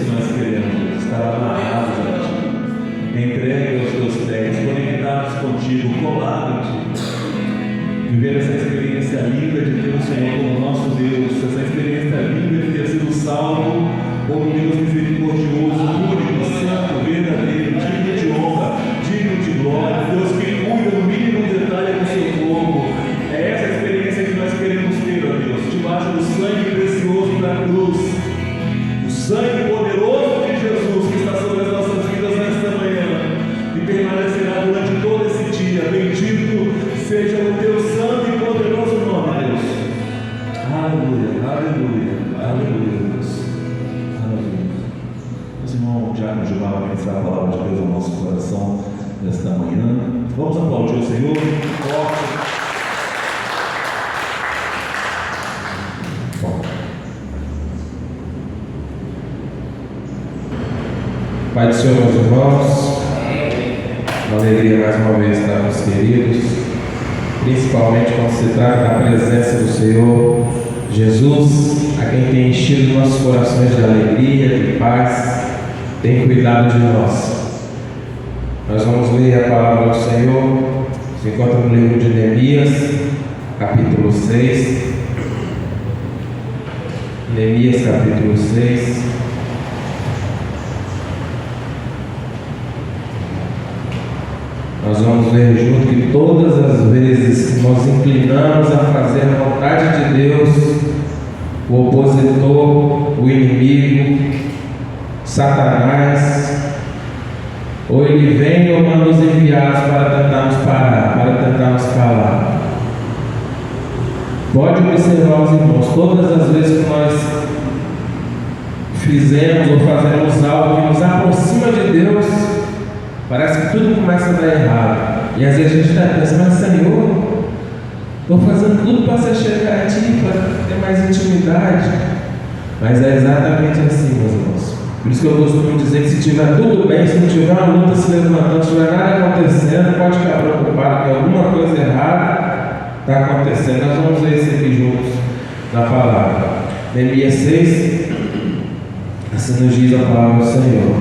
que nós queremos, estar amarrados a Ti, entregue aos Teus pés, conectados contigo, colados em Ti. Viver essa experiência linda de ter o Senhor como nosso Deus, essa experiência linda de ter sido salvo por um Deus misericordioso, único, santo, verdadeiro, digno de honra, digno de glória, Deus que cuida no mínimo detalhe do seu povo. É essa experiência que nós queremos ter, ó Deus, debaixo do sangue precioso da cruz, o sangue poderoso de Jesus que está sobre as nossas vidas nesta manhã e permanecerá durante todo esse dia. Bendito seja o Teu santo e poderoso nome, Deus. Aleluia, aleluia, aleluia, Deus. Aleluia. Meus irmãos, já nos Gilmar vai pensar a palavra de Deus no nosso coração nesta manhã. Vamos aplaudir o Senhor. Forte. Pai do Senhor, meus irmãos, uma alegria mais uma vez estar com os queridos, principalmente quando se trata da presença do Senhor Jesus, a quem tem enchido nossos corações de alegria, de paz, tem cuidado de nós. Nós vamos ler a palavra do Senhor, se encontra no livro de Neemias, capítulo 6. Neemias, capítulo 6. Nós vamos ver junto que todas as vezes que nós inclinamos a fazer a vontade de Deus, o opositor, o inimigo, Satanás, ou ele vem ou manda os enviados para tentar nos parar, para tentar nos calar. Pode observar os irmãos, todas as vezes que nós fizemos ou fazemos algo que nos aproxima de Deus, parece que tudo começa a dar errado. E às vezes a gente está pensando, mas Senhor, estou fazendo tudo para você chegar a Ti, para ter mais intimidade. Mas é exatamente assim, meus irmãos. Por isso que eu costumo dizer que se estiver tudo bem, se não tiver uma luta se levantando, se não tiver nada acontecendo, pode ficar preocupado que alguma coisa errada está acontecendo. Nós vamos ver isso aqui juntos na palavra. Neemias 6, assim nos diz a palavra do Senhor.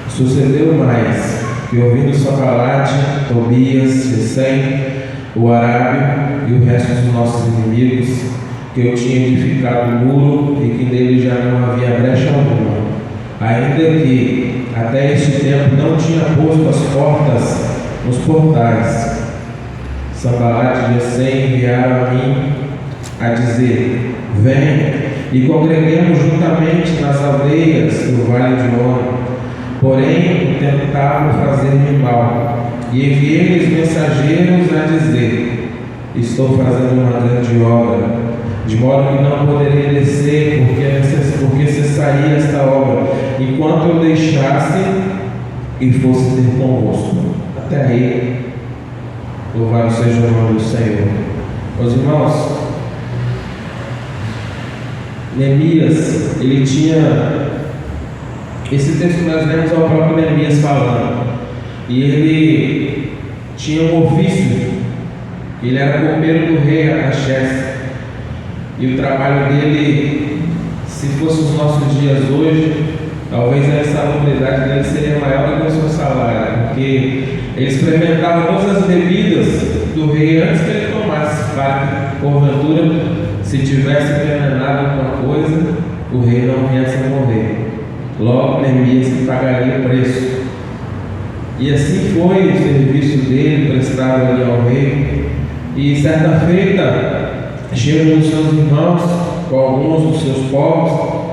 Sucedeu mais que, ouvindo Sanbalate, Tobias, Gesem, o arábio e o resto dos nossos inimigos, que eu tinha edificado o muro e que nele já não havia brecha alguma, ainda que até este tempo não tinha posto as portas nos portais. Sanbalate e Gesem enviaram a mim a dizer: vem e congreguemos juntamente nas aldeias do vale de Ono. Porém, tentavam fazer-me mal, e enviei-lhes mensageiros a dizer: estou fazendo uma grande obra, de modo que não poderia descer, porque cessaria esta obra, enquanto eu deixasse e fosse ter convosco. Até aí, louvado seja o nome do Senhor. Meus irmãos, Neemias, ele tinha... Esse texto que nós lemos é o próprio Neemias falando. E ele tinha um ofício. Ele era copeiro do rei Artaxerxes. E o trabalho dele, se fosse os nossos dias hoje, talvez a insalubridade dele seria maior do que o seu salário. Porque ele experimentava todas as bebidas do rei antes que ele tomasse. Para que, porventura, se tivesse envenenado alguma coisa, o rei não viesse a morrer. Logo, Neemias pagaria o preço. E assim foi o serviço dele prestado ali ao rei. E certa feita, chegam os seus irmãos com alguns dos seus povos.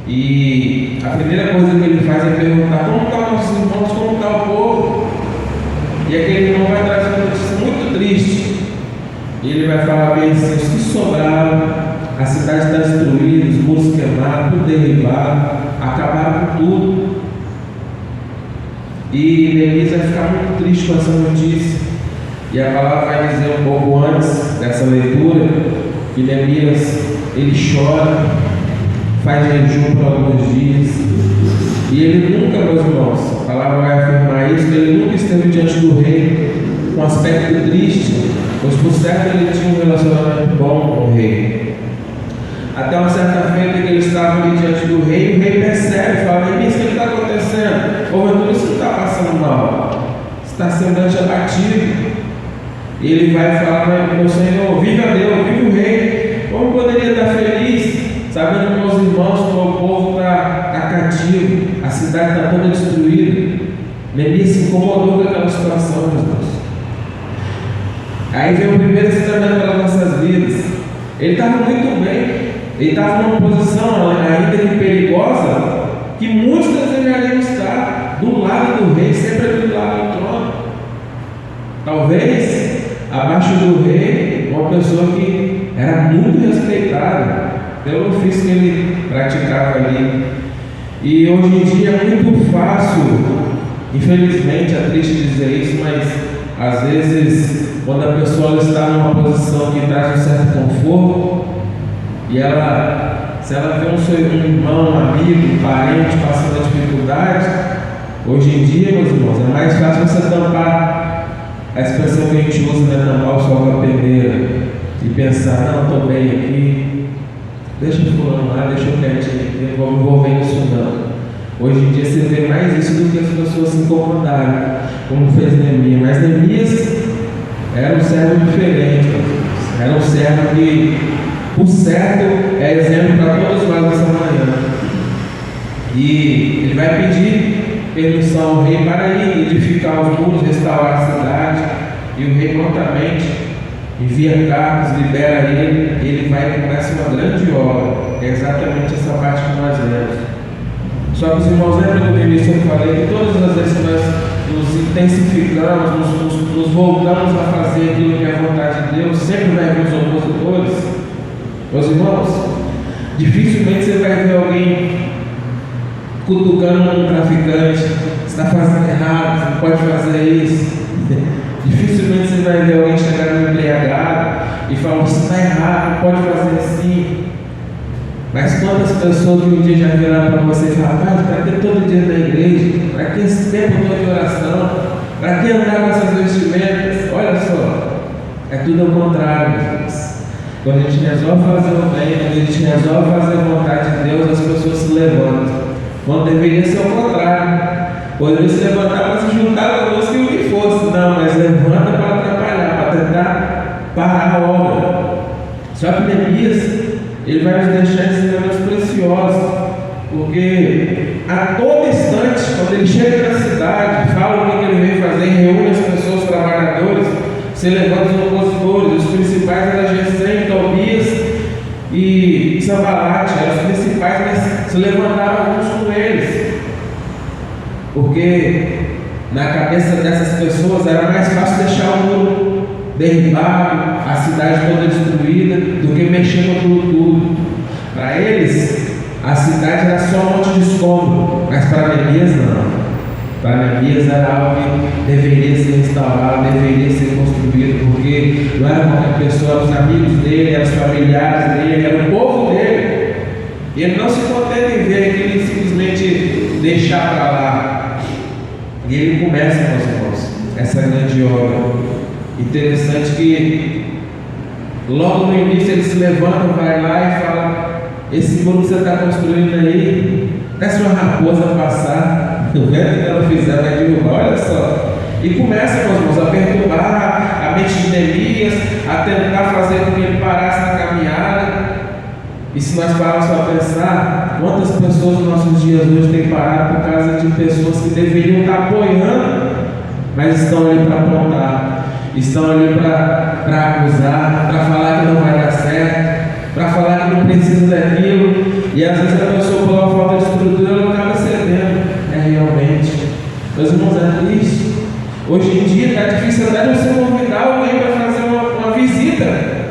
E a primeira coisa que ele faz é perguntar: como estão nossos irmãos, como está o povo? E aquele irmão vai trazer uma notícia muito triste. E ele vai falar bem assim: os que sobraram, a cidade está destruída, os muros queimados, tudo derribado, acabaram com tudo. E Neemias vai ficar muito triste com essa notícia. E a palavra vai dizer um pouco antes dessa leitura que Neemias, ele chora, faz jejum por alguns dias. E ele nunca, meus irmãos, a palavra vai afirmar isso, que ele nunca esteve diante do rei com um aspecto triste, pois por certo ele tinha um relacionamento bom com o rei. Até uma certa feita que eles estavam ali diante do rei, o rei percebe, fala: Neemias, o que está acontecendo? Porventura você não está passando mal, você está sendo abatido. E ele vai falar: meu Senhor, viva Deus, viva o rei. Como poderia estar feliz, sabendo que meus irmãos, que o povo está cativo, a cidade está toda destruída? Neemias se incomodou com aquela situação, meus irmãos. Aí vem o primeiro ensinamento para as nossas vidas. Ele estava muito bem, ele estava numa posição ainda que perigosa, que muitos desejariam estar do lado do rei, sempre do lado do trono. Talvez abaixo do rei, uma pessoa que era muito respeitada pelo ofício que ele praticava ali. E hoje em dia é muito fácil, infelizmente é triste dizer isso, mas às vezes quando a pessoa está numa posição que traz um certo conforto, e ela, se ela vê um seu irmão, um amigo, um parente passando dificuldade, hoje em dia, meus irmãos, é mais fácil você tampar, a expressão que a gente usa, né, tampar o sol com a peneira e pensar: não, estou bem aqui, deixa o fulano lá, deixa eu quietinho aqui, não vou me envolver nisso não. Hoje em dia você vê mais isso do que as pessoas se incomodarem, como fez Neemias. Mas Neemias era um servo diferente, era um servo que, por certo, é exemplo para todos nós nessa manhã. E ele vai pedir permissão ao rei para ir edificar os muros, restaurar a cidade, e o rei prontamente envia cartas, libera ele, e ele vai e começa uma grande obra. É exatamente essa parte que nós lemos. Só que os irmãos lembram do início eu falei que todas as vezes que nós nos intensificamos, nos voltamos a fazer aquilo que é a vontade de Deus, sempre vai haver os opositores. Meus irmãos, dificilmente você vai ver alguém cutucando um traficante: você está fazendo errado, você não pode fazer isso. Dificilmente você vai ver alguém chegar no embriagado e falar: você está errado, não pode fazer assim. Mas quantas pessoas que um dia já viraram para você e falaram: rapaz, para que todo dia na igreja? Para que esse tempo todo de oração? Para que andar com essas vestimentas? Olha só, é tudo ao contrário, meus irmãos. Quando a gente resolve fazer o bem, quando a gente resolve fazer a vontade de Deus, as pessoas se levantam. Quando deveria ser o contrário. Poderia se levantar para se juntar conosco e o que fosse. Não, mas levanta para atrapalhar, para tentar parar a obra. Só que Neemias, ele vai nos deixar ensinamentos preciosos, porque a todo instante, quando ele chega na cidade, fala o que ele veio fazer, reúne as pessoas, os trabalhadores, se levanta os opositores, os principais eram Gesem, Tobias e Sanbalate, eram os principais, mas se levantaram alguns com eles, porque na cabeça dessas pessoas era mais fácil deixar o muro derribado, a cidade toda destruída, do que mexer com aquilo tudo. Para eles, a cidade era só um monte de escombro, mas para Neemias não. Para Neemias era algo que deveria ser instaurado, deveria ser construído, porque não era qualquer pessoa, eram os amigos dele, eram os familiares dele, era o povo dele. E ele não se contenta em ver aquilo e simplesmente deixar para lá. E ele começa, meus irmãos, essa grande obra. Interessante que logo no início ele se levanta, vai lá e fala: esse muro que você está construindo aí, deixa uma raposa passar, o vento que ela fizer vai derrubar, olha só. E começa, meus irmãos, a perturbar a mente de Neemias, a tentar fazer com que ele parasse na caminhada. E se nós pararmos para pensar, quantas pessoas nos nossos dias hoje têm parado por causa de pessoas que deveriam estar apoiando, mas estão ali para apontar, estão ali para acusar, para falar que não vai dar certo, para falar que não precisa daquilo, e às vezes a pessoa, por uma falta de estrutura, ela acaba cedendo. É realmente, meus irmãos, é triste. Hoje em dia está difícil até você convidar alguém para fazer uma visita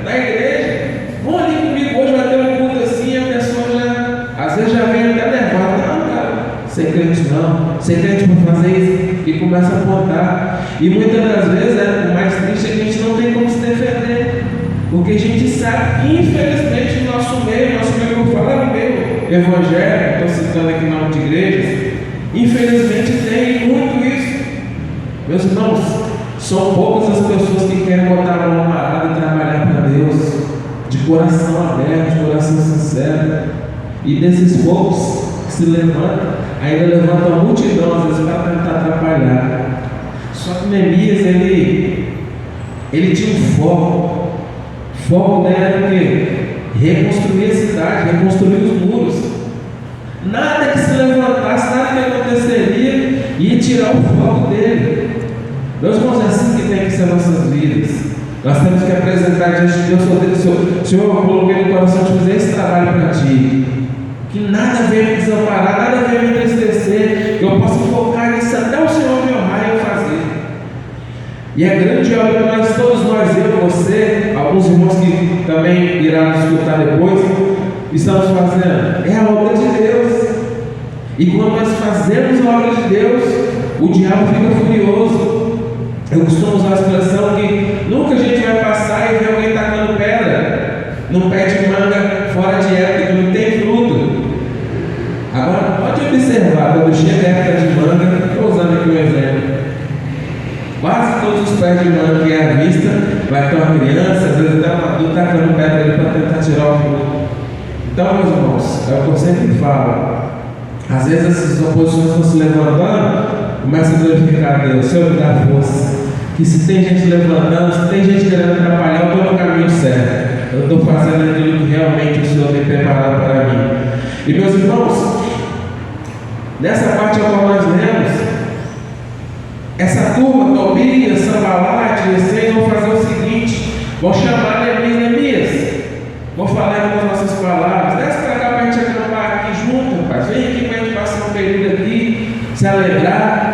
na igreja. Vão ali comigo, hoje vai ter um culto assim, a pessoa já, às vezes já vem até nervosa: não, cara, ser crente não, ser crente para fazer isso, e começa a apontar. E muitas das vezes, o mais triste é que a gente não tem como se defender, porque a gente sabe que infelizmente no nosso meio, eu vou falar no meio evangélico, estou citando aqui nome de igrejas, infelizmente tem muito isso. Meus irmãos, são poucas as pessoas que querem botar a mão amarrada e trabalhar para Deus. de coração aberto, de coração sincero. E desses poucos que se levantam, ainda levantam a multidão, às vezes, para tentar atrapalhar. Só que Neemias, ele tinha um foco. O foco dele era o quê? Reconstruir a cidade, reconstruir os muros. Nada que se levantasse, nada que aconteceria ia tirar o foco dele. Meus irmãos, é assim que tem que ser nossas vidas. Nós temos que apresentar diante de Deus: Senhor, eu coloquei no coração de fazer esse trabalho para Ti. Que nada venha me desamparar, nada venha me entristecer, que eu possa focar nisso até o Senhor me honrar e eu fazer. E a grande obra que todos nós, eu, você, alguns irmãos que também irão nos escutar depois, estamos fazendo, é a obra de Deus. E quando nós fazemos a obra de Deus, o diabo fica furioso. Eu costumo usar a expressão que nunca a gente vai passar e ver alguém tacando pedra num pé de manga fora de época, que não tem fruto. Agora, pode observar, quando chega a época de manga, estou usando aqui um exemplo. Quase todos os pés de manga que é à vista, vai ter uma criança, às vezes até um adulto tacando pedra ali para tentar tirar o fruto. Então, meus irmãos, é o que eu sempre falo. Às vezes essas oposições estão se levantando, começa a glorificar a Deus: Senhor, me dá força. Que se tem gente levantando, se tem gente querendo atrapalhar, eu estou no caminho certo. Eu estou fazendo aquilo que realmente o Senhor tem preparado para mim. E meus irmãos, nessa parte ao qual nós lemos, essa turma, Tobias, Sanbalate, vocês vão fazer o seguinte: vão chamar Neemias, vão falar com as nossas palavras: desce para cá para a gente acampar aqui junto, rapaz. Vem aqui para a gente passar um período aqui, se alegrar.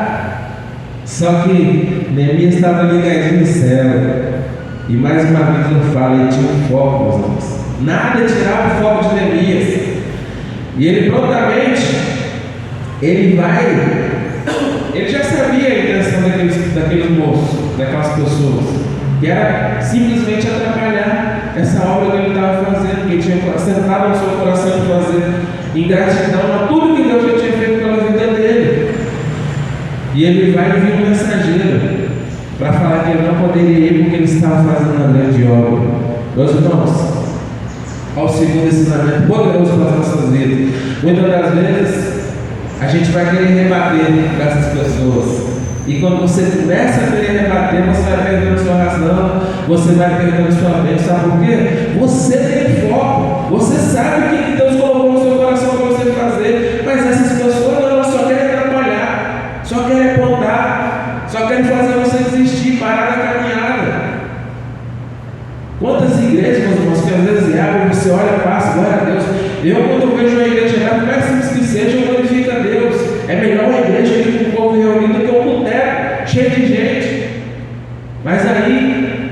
Só que Neemias estava ligadinho no céu. E mais uma vez eu falo, ele tinha um foco, meus irmãos. Nada tirava o foco de Neemias. E ele prontamente, ele já sabia a intenção daqueles moços, daquelas pessoas, que era simplesmente atrapalhar essa obra que ele estava fazendo, que ele tinha sentado no seu coração de fazer, em gratidão a tudo que Deus já tinha feito pela vida dele. E ele vai enviar um mensageiro para falar que ele não poderia ir porque ele estava fazendo uma grande obra. Meus irmãos, ao segundo ensinamento poderoso para as nossas vidas, muitas das vezes a gente vai querer rebater com essas pessoas. E quando você começa a querer rebater, você vai perdendo sua razão, você vai perdendo sua mente. Sabe por quê? Você tem foco, você sabe o que Deus colocou no seu coração para você fazer, mas essas pessoas não, elas só querem atrapalhar, só querem apontar, só querem fazer você desistir, parar da caminhada. Quantas igrejas, meus irmãos, que às vezes abrem, você olha, passa, glória a Deus. Eu, quando eu vejo uma igreja lá, por mais simples que seja, eu glorifico a Deus. É melhor uma igreja ali com o povo reunido do que um boteco cheio de gente. Mas aí,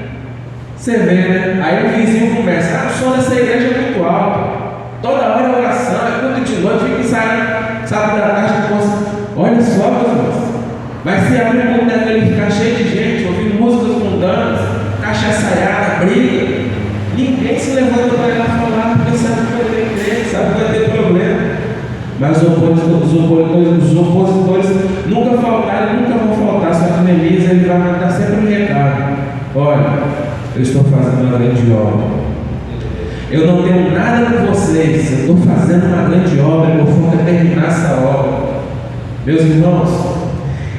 você vê, né? Aí o vizinho começa: o som dessa igreja é muito alto. Toda hora é oração, é culto de noite, fica saindo, sábado da tarde, olha só, meus irmãos. Mas se abrir um boteco ele ficar cheio de gente, ouvindo músicas mundanas, cachaçaiada, briga, ninguém se levanta para ir lá falar, porque sabe que vai ter igreja, sabe que vai ter problema. Mas os opositores nunca faltaram, nunca vão faltar. Só que Neemias, ele vai mandar sempre um recado: olha, eu estou fazendo uma grande obra, eu não tenho nada com vocês, eu estou fazendo uma grande obra, meu foco é terminar essa obra. Meus irmãos,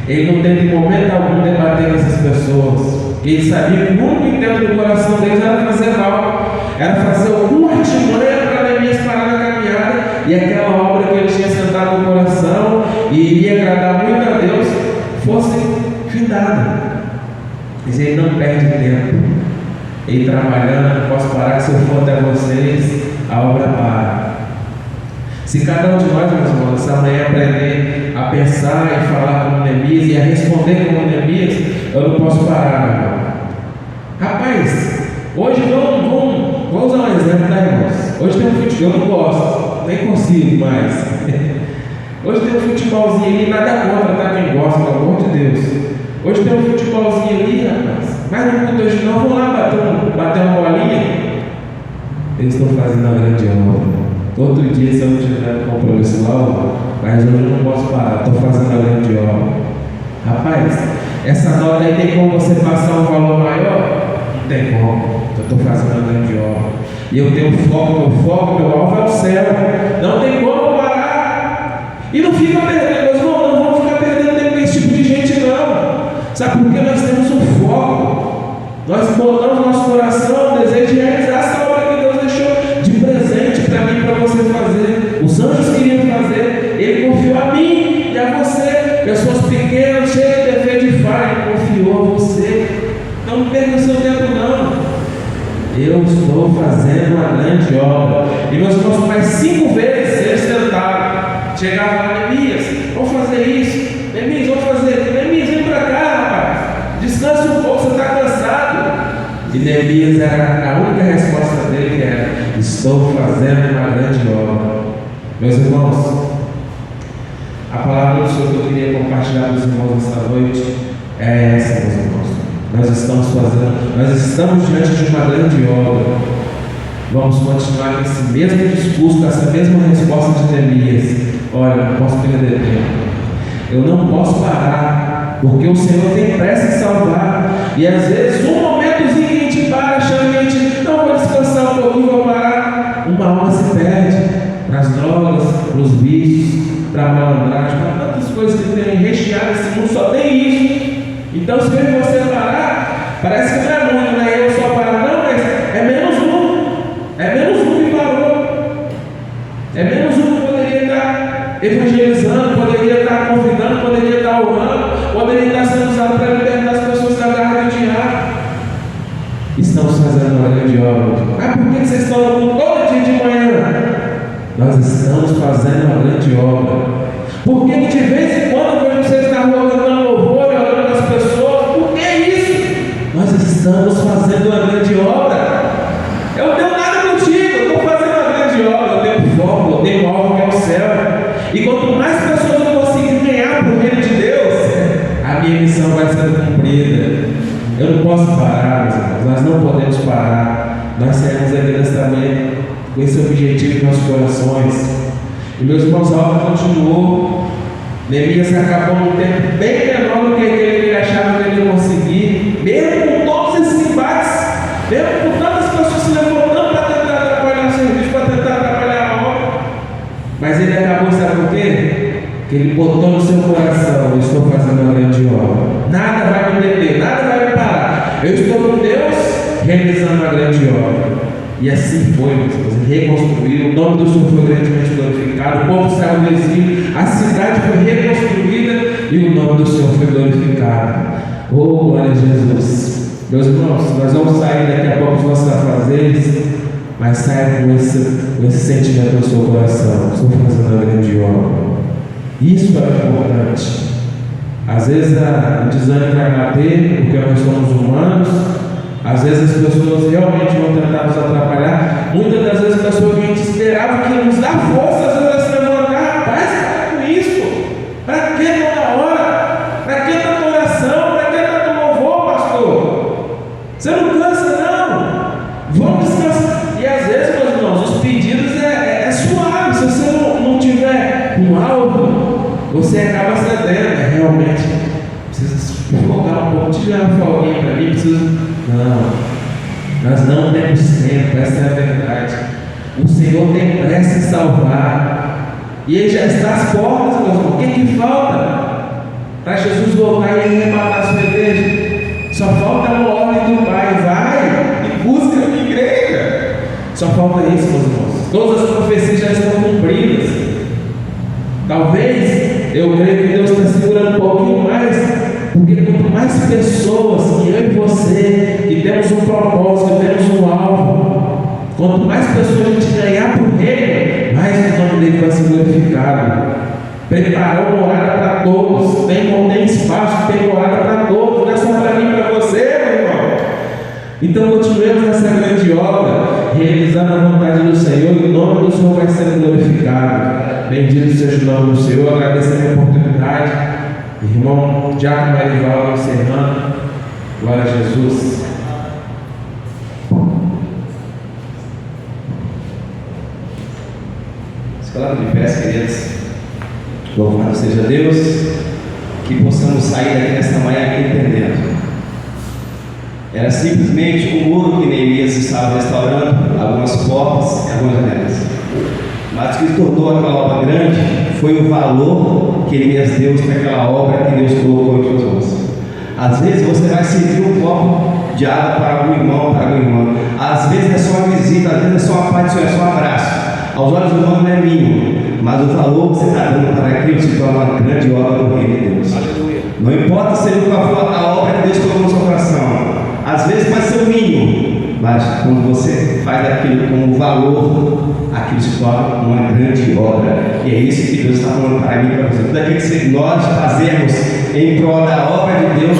ele não teve momento algum debater com essas pessoas. Ele sabia que o único intento do coração deles era fazer mal, era fazer alguma artimanha para Neemias parar na caminhada, e aquela obra que ele tinha sentado no coração e iria agradar muito a Deus fosse findada. Mas ele não perde tempo. Ele trabalhando: posso parar, se eu for até vocês, a obra para. Se cada um de nós, meus irmãos, essa manhã aprender a pensar e falar como Neemias e a responder como Neemias, eu não posso parar, meu irmão. Rapaz, hoje vamos usar um exemplo, tá, irmãos? Hoje tem um futebol, eu não gosto, nem consigo mais. Hoje tem um futebolzinho ali, nada contra, tá? Quem gosta, pelo amor de Deus. Hoje tem um futebolzinho ali, rapaz. Mas não culto hoje não, vamos lá bater uma bolinha. Eles estão fazendo uma grande obra. Outro dia, se eu não tiver compromisso lá, mas hoje eu não posso parar, estou fazendo a grande obra. Rapaz, essa nota aí tem como você passar um valor maior? Não tem como, eu estou fazendo a grande obra. E eu tenho foco, meu alvo é o céu. Não tem como parar. E não fica perdendo, meus irmãos, não vamos ficar perdendo tempo com esse tipo de gente, não. Sabe por quê? Nós temos um foco. Nós botamos no nosso coração o desejo de realizar essa obra que Deus deixou de presente para mim e para você fazer. Os anjos queriam fazer, Ele confiou a mim e a você. Pessoas pequenas, cheias de defeito de falha, Ele confiou a você. Então não perca o seu tempo, não. Eu estou fazendo uma grande obra. E meus irmãos, mais 5 vezes eles tentaram. Chegavam lá, Neemias, vamos fazer isso. Neemias, vamos fazer. Neemias, vem para cá, rapaz. Descansa um pouco, você está cansado. E Neemias era a única resposta dele, que era: estou fazendo uma grande obra. Meus irmãos, a palavra do Senhor que eu queria compartilhar com os irmãos essa noite é essa, meus irmãos. Nós estamos diante de uma grande obra. Vamos continuar com esse mesmo discurso, com essa mesma resposta de Neemias. Olha, não posso perder tempo. Eu não posso parar, porque o Senhor tem pressa em salvar. E às vezes, um momentozinho que a gente para, achando que a gente não vou descansar um pouquinho, vou parar. Uma hora se perde para as drogas, para os vícios, para a malandragem, para tantas coisas que tem recheado esse mundo, só tem isso. Então, se você parar, parece que não é muito, né? Eu só parar, não, mas é menos um. É menos um que parou. É menos um que poderia estar evangelizando, poderia estar convidando, poderia estar orando, poderia estar sendo usado para libertar as pessoas da garra do diabo. Estamos fazendo uma grande obra. Ah, por que vocês estão no todo dia de manhã? Nós estamos fazendo uma grande obra. Por que de vez em quando vocês na rua cantando louvor e orando as pessoas? Por que isso? Nós estamos fazendo uma grande obra. Eu não tenho nada contigo, eu estou fazendo uma grande obra. Eu tenho foco, eu tenho algo que é o céu. E quanto mais pessoas eu conseguir ganhar para o reino de Deus, a minha missão vai ser cumprida. Eu não posso parar, meus irmãos. Nós não podemos parar. Nós saímos aqui nesta manhã com esse objetivo em nossos corações. E meus irmãos, a obra continuou. Neemias acabou num tempo bem menor do que aquele que ele achava que ele ia conseguir, mesmo com todos esses embates, mesmo com tantas pessoas se levantando para tentar atrapalhar o serviço, para tentar atrapalhar a obra. Mas ele acabou, sabe por quê? Que ele botou no seu coração: eu estou fazendo uma grande obra. Nada vai me deter, nada vai me parar. Eu estou com Deus realizando uma grande obra. E assim foi, meus irmãos. Reconstruiu, o nome do Senhor foi grandemente glorificado, o povo saiu do exílio, a cidade foi reconstruída e o nome do Senhor foi glorificado. Oh, glória a Jesus. Meus irmãos, nós vamos sair daqui a pouco dos nossos afazeres, mas saia com esse sentimento no seu coração: estou fazendo uma grande obra. Isso é importante. Às vezes o desânimo vai bater, porque nós somos humanos. Às vezes as pessoas realmente vão tentar nos atrapalhar. Muitas das vezes as pessoas que a gente esperava que ia nos dar força, às vezes elas se levantar: rapaz, para com isso. Para que toda hora? Para que tanta oração? Para que tanto louvor, pastor? Você não cansa, não. Vamos descansar. E às vezes, meus irmãos, os pedidos é suave. Se você não tiver um alvo, você acaba cedendo. Realmente precisa se focar um pouco. Tiver uma folguinha para mim, precisa. Não, nós não temos tempo, essa é a verdade. O Senhor tem pressa em salvar, e Ele já está às portas, meus irmãos. O que falta para Jesus voltar e Ele arrebatar a sua igreja? Só falta uma ordem do Pai: vai e busca a minha igreja. Só falta isso, meus irmãos. Todas as profecias já estão cumpridas. Talvez, eu creio que Deus está segurando um pouquinho mais, porque quanto mais pessoas, que eu e você, que temos um propósito, que temos um alvo, quanto mais pessoas a gente ganhar por Ele, mais o nome dele vai ser glorificado. Preparou morada para todos, tem espaço, tem morada para todos, não é só para mim e para você, meu irmão. Então continuemos nessa grande obra, realizando a vontade do Senhor, e o nome do Senhor vai ser glorificado. Bendito seja o nome do Senhor. Agradeço a minha oportunidade. Irmão Diácono Marival, encerrando. Glória a Jesus. Se coloca de pé, queridos. Louvado seja Deus. Que possamos sair daqui nesta manhã entendendo Era simplesmente um muro que Neemias estava restaurando, algumas portas e algumas janelas. Mas o que tornou aquela obra grande foi o valor que Neemias deu para aquela obra que Deus colocou em suas mãos. Às vezes você vai servir um copo de água para algum irmão, para alguma irmã. Às vezes é só uma visita, às vezes é só uma parte, é só um abraço. Aos olhos humanos não é mínimo, mas o valor que você está dando para aquilo se torna uma grande obra do reino de Deus. Aleluia. Não importa se qual for a obra que Deus colocou no seu coração. Às vezes pode ser o mínimo, mas quando você faz aquilo com valor, aquilo se torna uma grande obra. E é isso que Deus está falando para mim e para você. Tudo aquilo que nós fazemos em prol da obra de Deus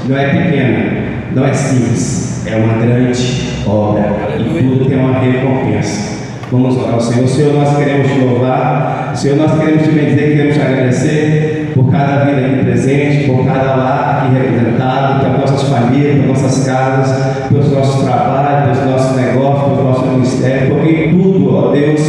não é pequena, não é simples, é uma grande obra. E tudo tem uma recompensa. Vamos orar ao Senhor. Senhor, nós queremos te louvar. Senhor, nós queremos te bendizer, queremos te agradecer por cada vida aqui presente, por cada lar aqui representado, pelas nossas famílias, pelas nossas casas, pelos nossos trabalhos, pelos nossos negócios, pelo nosso ministério, porque em tudo, ó Deus,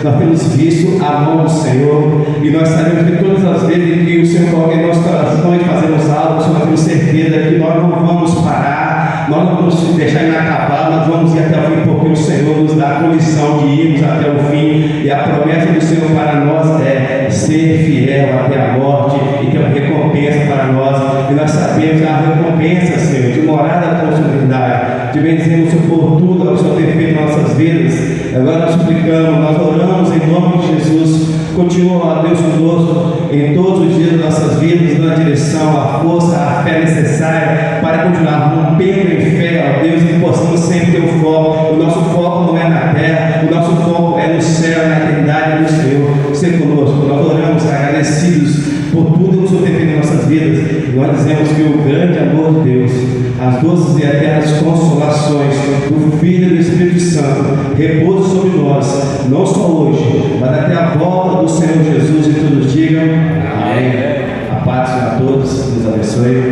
nós temos visto a mão do Senhor e nós sabemos que todas as vezes que o Senhor coloca em nossos corações fazemos algo, nós temos certeza que nós não vamos parar, nós não vamos deixar inacabado, nós vamos ir até o fim, porque o Senhor nos dá a condição de irmos até o fim, e a promessa do Senhor para nós é ser fiel até a morte e ter uma recompensa para nós. E nós sabemos a recompensa, Senhor, de morada com prosperidade, de bendizemos por tudo ao Senhor ter feito em nossas vidas. Agora nós suplicamos, nós oramos em nome de Jesus. Continua, ó Deus, conosco em todos os dias das nossas vidas, dando a direção, a força, a fé necessária para continuar rompendo em fé, ó Deus, e possamos sempre ter o foco. O nosso foco não é na terra, o nosso foco é no céu, na eternidade do Senhor. Ser conosco, nós oramos agradecidos por tudo que o Senhor tem feito em nossas vidas. E nós dizemos que o grande amor de Deus, as doces e eternas consolações do Filho e do Espírito Santo repousam sobre nós, não só hoje, mas até a volta do Senhor Jesus. E todos digam amém. A paz a todos, Deus abençoe.